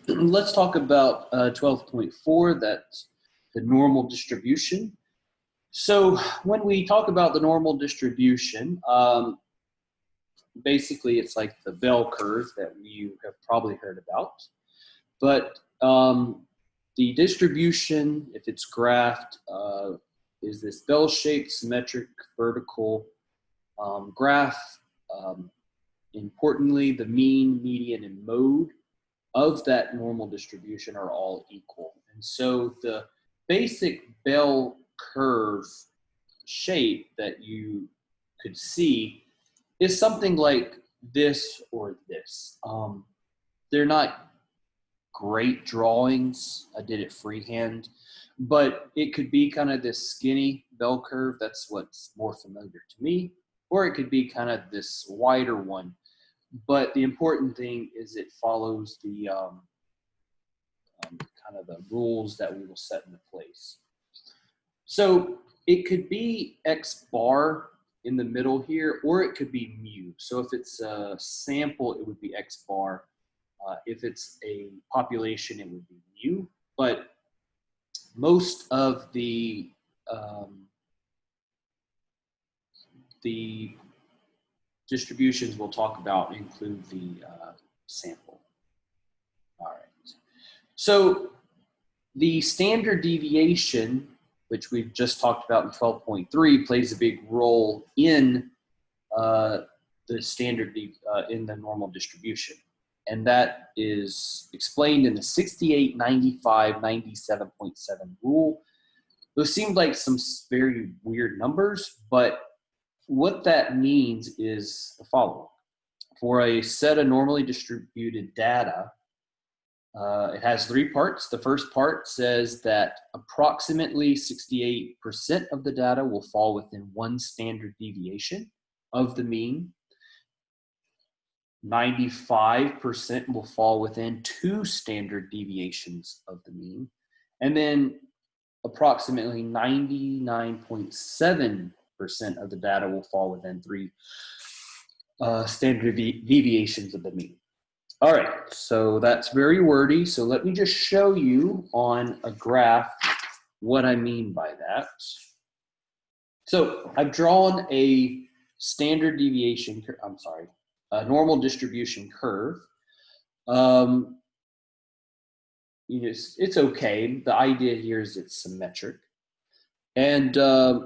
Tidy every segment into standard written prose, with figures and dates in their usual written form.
let's talk about 12.4, that's the normal distribution. So when we talk about the normal distribution, basically it's like the bell curve that you have probably heard about. But the distribution, if it's graphed, is this bell-shaped, symmetric, vertical graph. Importantly, the mean, median, and mode of that normal distribution are all equal. And so the basic bell curve shape that you could see is something like this or this. They're not great drawings. I did it freehand, but it could be kind of this skinny bell curve. That's what's more familiar to me. Or it could be kind of this wider one. But the important thing is it follows the kind of the rules that we will set into place. So it could be X bar in the middle here, or it could be mu. So if it's a sample, it would be X bar. If it's a population, it would be mu. But most of the distributions we'll talk about include the sample. All right. So the standard deviation, which we've just talked about in 12.3, plays a big role in the standard in the normal distribution. And that is explained in the 68, 95, 97.7 rule. Those seem like some very weird numbers, but what that means is the following. For a set of normally distributed data, it has three parts. The first part says that approximately 68% of the data will fall within one standard deviation of the mean. 95% will fall within two standard deviations of the mean. And then approximately 99.7% of the data will fall within three standard deviations of the mean. All right, so that's very wordy. So let me just show you on a graph what I mean by that. So I've drawn a standard deviation, a normal distribution curve. It's okay. The idea here is it's symmetric. And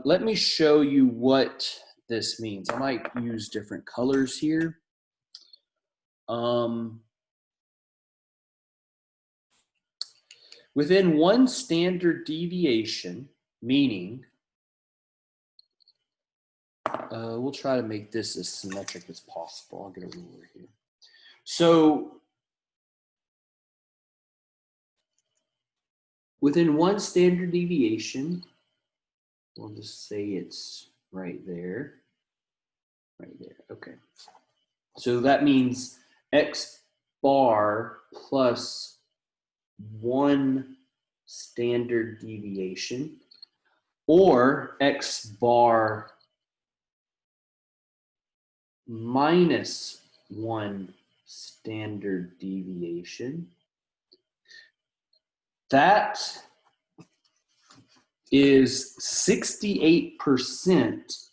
let me show you what this means. I might use different colors here. Within one standard deviation, meaning, we'll try to make this as symmetric as possible. I'll get a ruler here. So within one standard deviation, we'll just say it's right there. Okay. So that means X bar plus one standard deviation, or X bar minus one standard deviation. That is 68%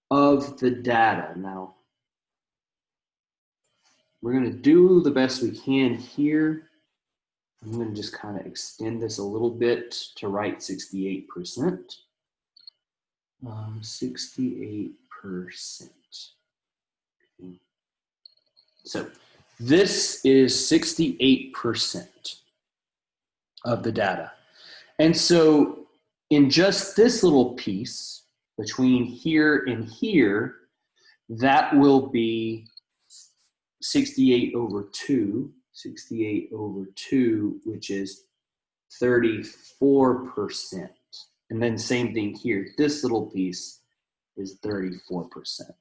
of the data. Now, we're going to do the best we can here. I'm going to just kind of extend this a little bit to write 68%. 68%. So this is 68% of the data. And so in just this little piece between here and here, that will be 68 over 2, which is 34%. And then same thing here. This little piece is 34%.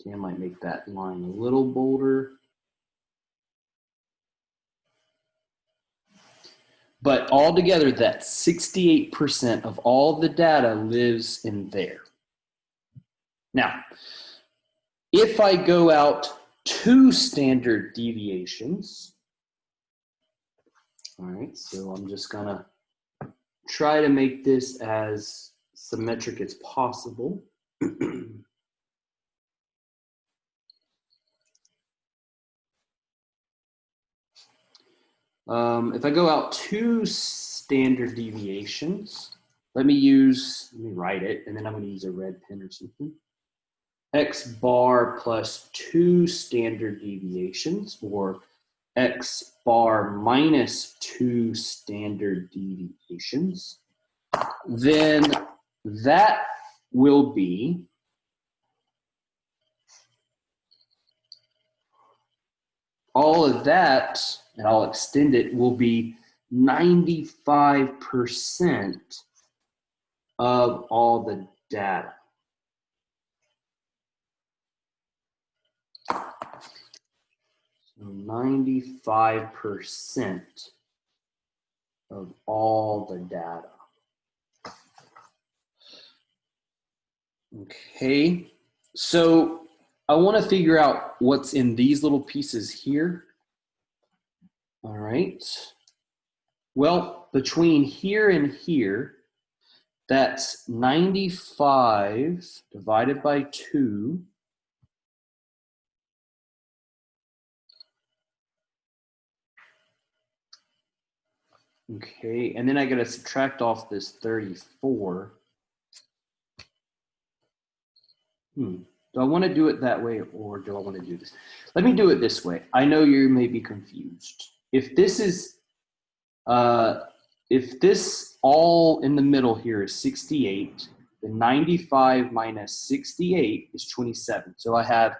Okay, I might make that line a little bolder. But altogether, that 68% of all the data lives in there. Now, if I go out 2 standard deviations, All right, so I'm just gonna try to make this as symmetric as possible. If I go out 2 standard deviations, let me write it, and then I'm going to use a red pen or something. X bar plus 2 standard deviations, or X bar minus 2 standard deviations, then that will be all of that, and I'll extend it, will be 95% of all the data. So 95% of all the data. Okay, so I want to figure out what's in these little pieces here. All right. Well, between here and here, that's 95 divided by 2. Okay, and then I got to subtract off this 34. Do I want to do it that way, or do I want to do this? Let me do it this way. I know you may be confused. If this is, if this all in the middle here is 68, then 95 minus 68 is 27. So I have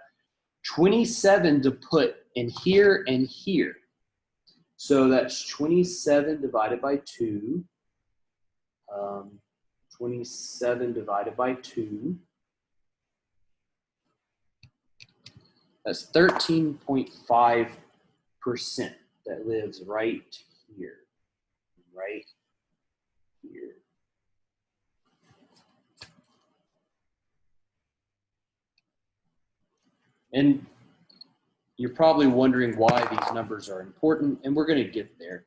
27 to put in here and here. So that's 27 divided by 2. 27 divided by 2. That's 13.5% that lives right here. Right here. And you're probably wondering why these numbers are important, and we're going to get there.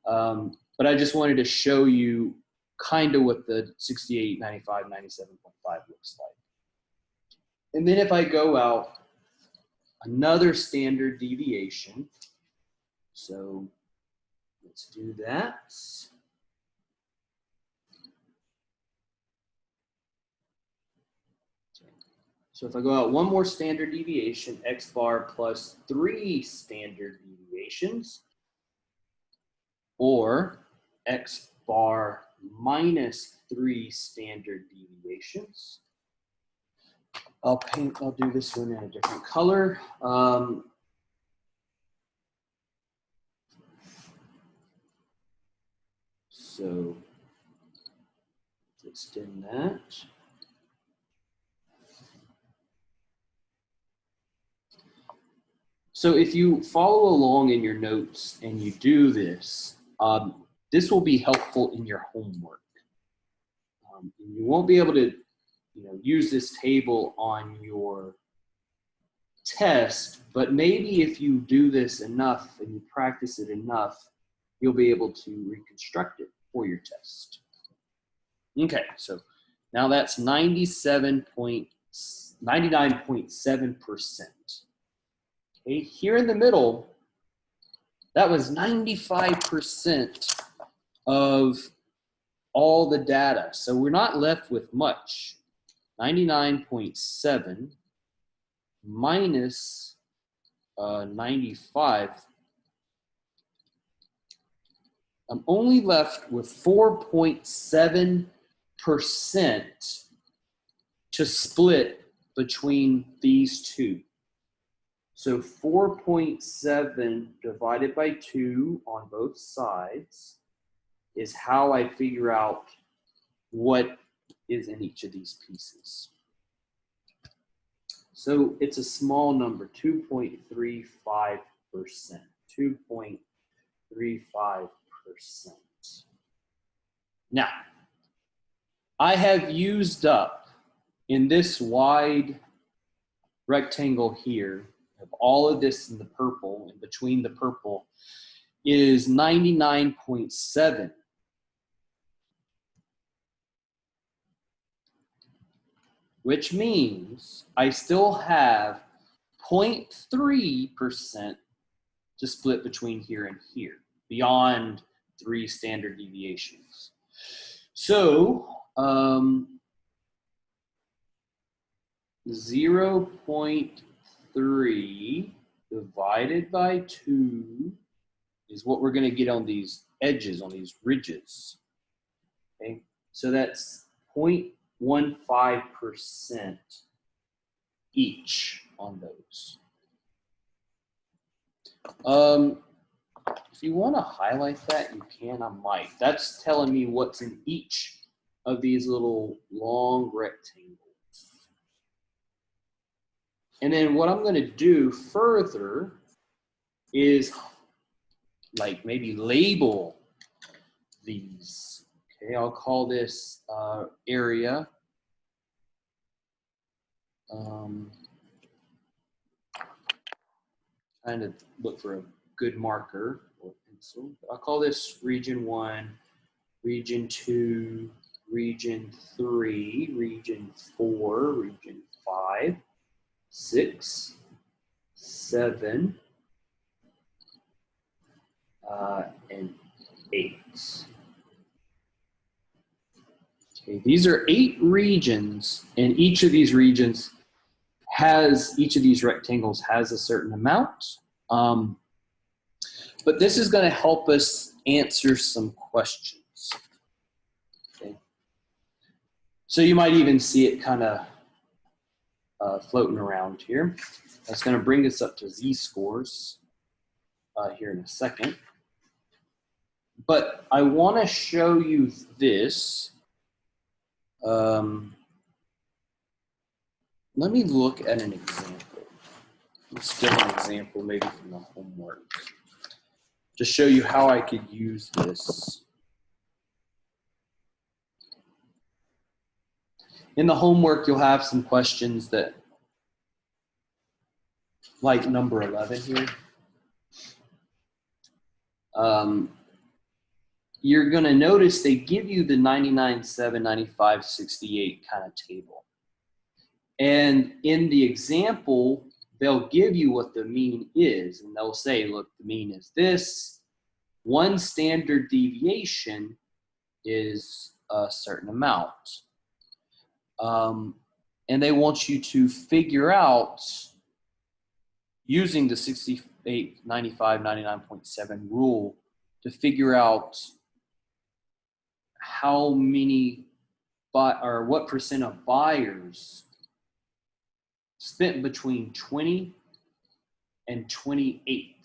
But I just wanted to show you kind of what the 68, 95, 97.5 looks like. And then if I go out another standard deviation, so let's do that. So if I go out one more standard deviation, X bar plus 3 standard deviations, or X bar minus 3 standard deviations. I'll do this one in a different color. So let's extend that. So if you follow along in your notes and you do this, this will be helpful in your homework. You won't be able to use this table on your test, but maybe if you do this enough and you practice it enough, you'll be able to reconstruct it for your test. Okay, so now that's 99.7%. Okay, here in the middle, that was 95% of all the data. So we're not left with much. 99.7 minus 95. I'm only left with 4.7% to split between these two. So 4.7 divided by 2 on both sides is how I figure out what is in each of these pieces. So it's a small number, 2.35%. 2.35%. Now, I have used up in this wide rectangle here, of all of this in the purple, and between the purple, is 99.7. Which means I still have 0.3% to split between here and here, beyond 3 standard deviations. So 0.3 divided by 2 is what we're going to get on these edges, on these ridges. Okay, so that's 0.15% each on those. If you want to highlight that, you can. I might. That's telling me what's in each of these little long rectangles. And then what I'm going to do further is like maybe label these. Okay, I'll call this area. Trying to look for a good marker or pencil. I'll call this region 1, region 2, region 3, region 4, region 5, 6, 7, and 8. Okay, these are 8 regions, and each of these regions each of these rectangles has a certain amount. But this is going to help us answer some questions. Okay. So you might even see it kind of floating around here. That's going to bring us up to Z-scores here in a second. But I want to show you this. Let me look at an example. Let's get an example maybe from the homework to show you how I could use this. In the homework, you'll have some questions that, like number 11 here. You're going to notice they give you the 99, 7, 95, 68 kind of table. And in the example, they'll give you what the mean is, and they'll say, look, the mean is this. One standard deviation is a certain amount. And they want you to figure out, using the 68, 95, 99.7 rule, to figure out how many, or what percent of buyers spent between 20 and 28.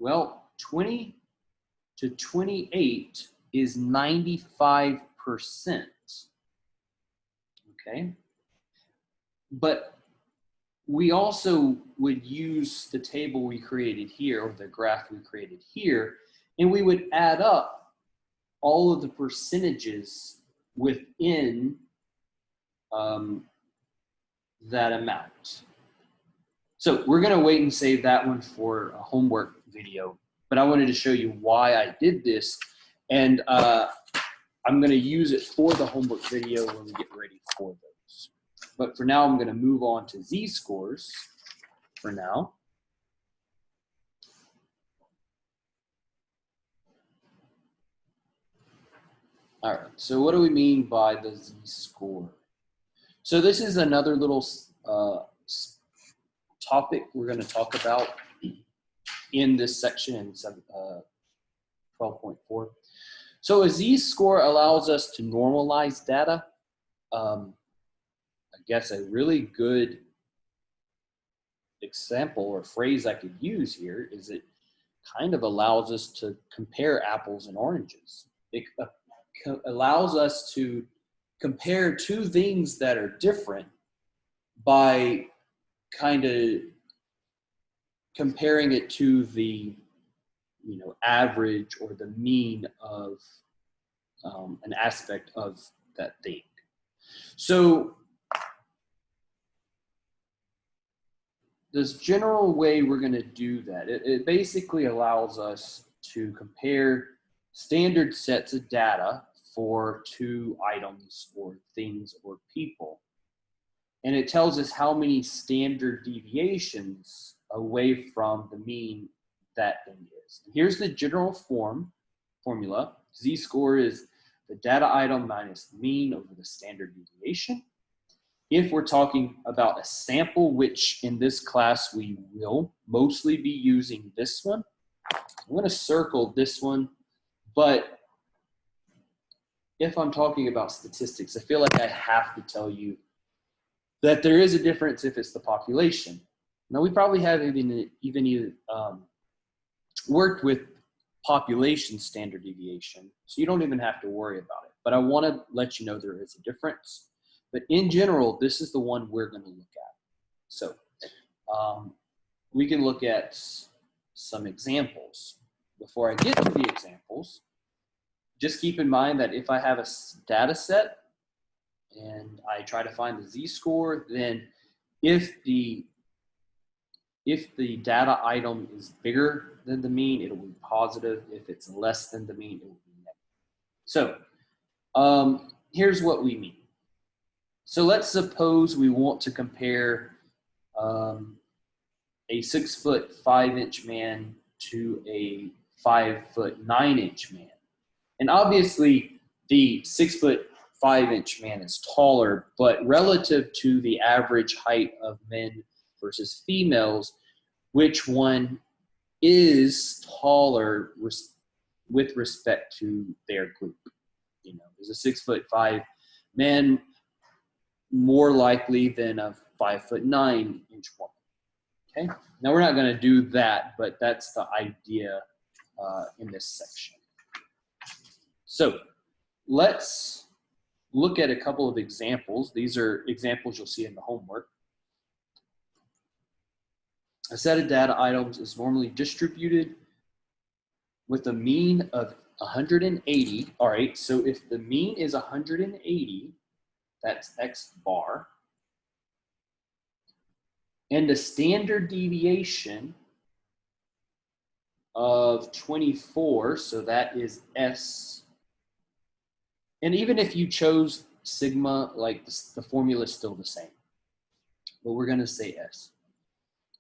Well, 20 to 28 is 95%. Okay. But we also would use the table we created here, or the graph we created here, and we would add up all of the percentages within that amount. So we're going to wait and save that one for a homework video, but I wanted to show you why I did this, and I'm going to use it for the homework video when we get ready for those. But for now, I'm going to move on to Z-scores for now. All right, so what do we mean by the Z-score? So this is another little topic we're going to talk about in this section in 12.4. So a Z-score allows us to normalize data. I guess a really good example or phrase I could use here is it kind of allows us to compare apples and oranges. It allows us to compare two things that are different by kind of comparing it to the average or the mean of an aspect of that thing. So this general way we're going to do that, it basically allows us to compare standard sets of data for two items or things or people. And it tells us how many standard deviations away from the mean that thing is. Here's the general formula. Z-score is the data item minus the mean over the standard deviation. If we're talking about a sample, which in this class we will mostly be using this one, I'm going to circle this one, but if I'm talking about statistics, I feel like I have to tell you that there is a difference if it's the population. Now, we probably have even worked with population standard deviation, so you don't even have to worry about it. But I want to let you know there is a difference. But in general, this is the one we're going to look at. So we can look at some examples. Before I get to the examples, just keep in mind that if I have a data set and I try to find the Z-score, then if the data item is bigger than the mean, it will be positive. If it's less than the mean, it will be negative. So here's what we mean. So let's suppose we want to compare a 6'5" man to a 5'9" man. And obviously the 6'5" man is taller, but relative to the average height of men versus females, which one is taller with respect to their group? You know, is a 6'5" man more likely than a 5'9" woman? Okay, now we're not going to do that, but that's the idea in this section. So let's look at a couple of examples. These are examples you'll see in the homework. A set of data items is normally distributed with a mean of 180. All right, so if the mean is 180, that's X bar. And the standard deviation of 24, so that is S. And even if you chose sigma, like the formula is still the same. But we're going to say S.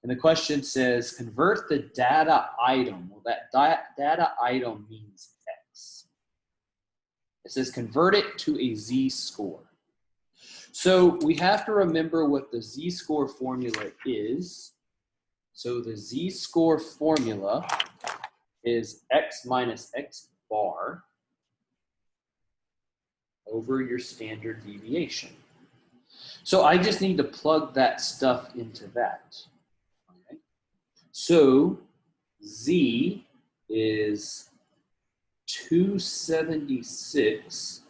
And the question says, convert the data item. Well, that data item means X. It says, convert it to a Z-score. So we have to remember what the Z-score formula is. So the Z-score formula is X minus X bar over your standard deviation. So I just need to plug that stuff into that. Okay. So Z is 276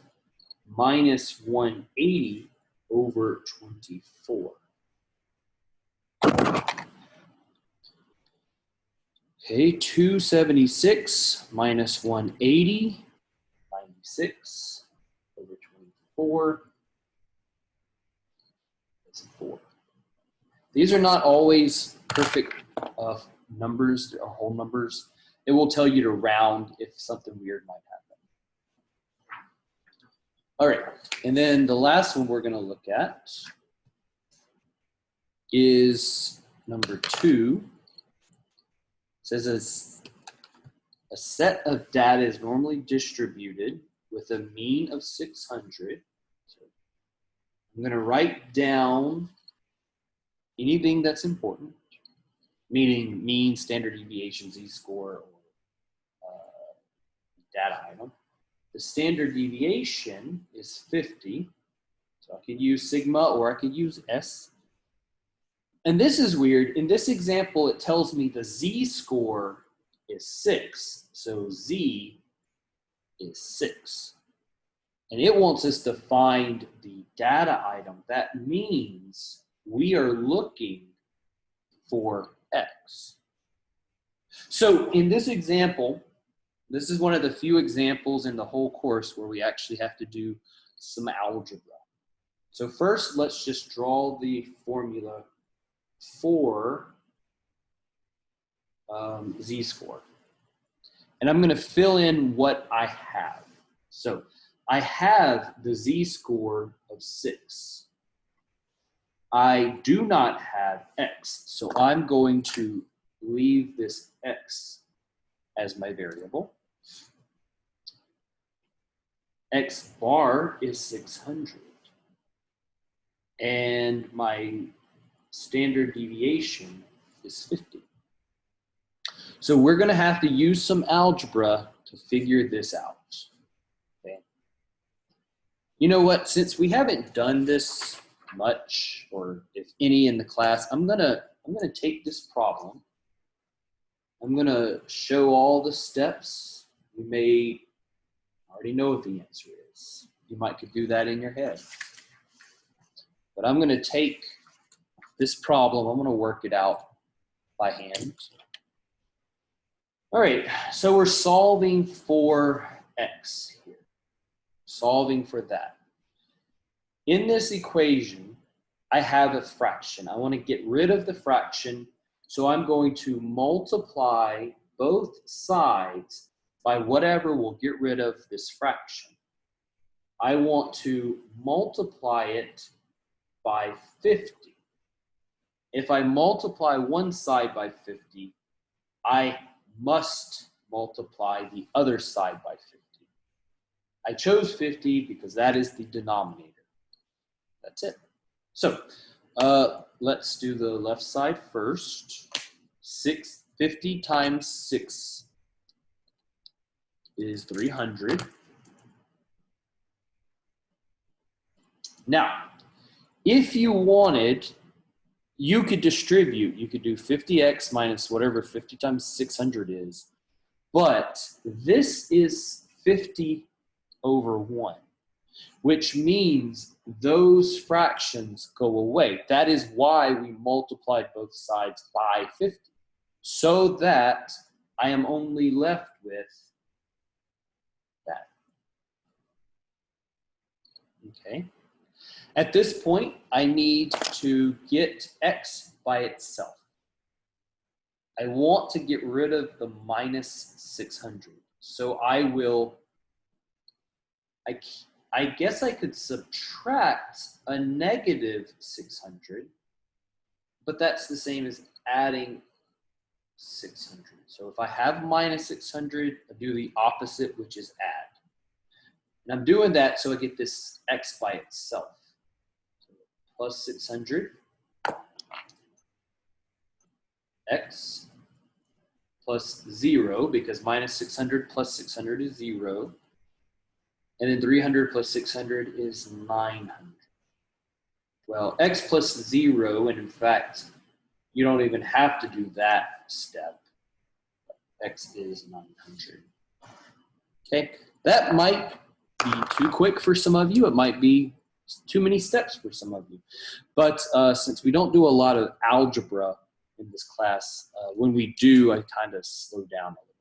minus 180 over 24. Okay, 276 minus 180, 96 over 24. That's 4. These are not always perfect numbers, they're whole numbers. It will tell you to round if something weird might happen. All right, and then the last one we're going to look at is number 2. It says a set of data is normally distributed with a mean of 600. So I'm going to write down anything that's important, meaning mean, standard deviation, Z-score, or data item. The standard deviation is 50. So I could use sigma or I could use S. And this is weird. In this example, it tells me the Z-score is 6. So Z is 6. And it wants us to find the data item. That means we are looking for X. So in this example, this is one of the few examples in the whole course where we actually have to do some algebra. So first, let's just draw the formula for Z-score. and I'm going to fill in what I have. So I have the z-score of 6. I do not have x, so I'm going to leave this x as my variable. X bar is 600. And my standard deviation is 50. So we're going to have to use some algebra to figure this out. Okay. You know what? Since we haven't done this much, or if any in the class, I'm gonna take this problem. I'm gonna show all the steps. You may already know what the answer is. You might could do that in your head. But I'm gonna take this problem, I'm gonna work it out by hand. All right, so we're solving for x here. Solving for that. In this equation, I have a fraction. I want to get rid of the fraction, so I'm going to multiply both sides by whatever will get rid of this fraction. I want to multiply it by 50. If I multiply one side by 50, I must multiply the other side by 50. I chose 50 because that is the denominator. That's it. So let's do the left side first. 50 times 6 is 300. Now, if you wanted, you could distribute. You could do 50x minus whatever 50 times 600 is. But this is 50 over 1. Which means those fractions go away. That is why we multiplied both sides by 50, so that I am only left with that. Okay. At this point, I need to get x by itself. I want to get rid of the minus 600. So I will, I guess I could subtract a negative 600, but that's the same as adding 600. So if I have minus 600, I do the opposite, which is add. And I'm doing that so I get this x by itself. So plus 600, x plus 0, because minus 600 plus 600 is 0. And then 300 plus 600 is 900. Well, x plus 0, and in fact, you don't even have to do that step. X is 900. Okay, that might be too quick for some of you. It might be too many steps for some of you. But since we don't do a lot of algebra in this class, when we do, I kind of slow down a little.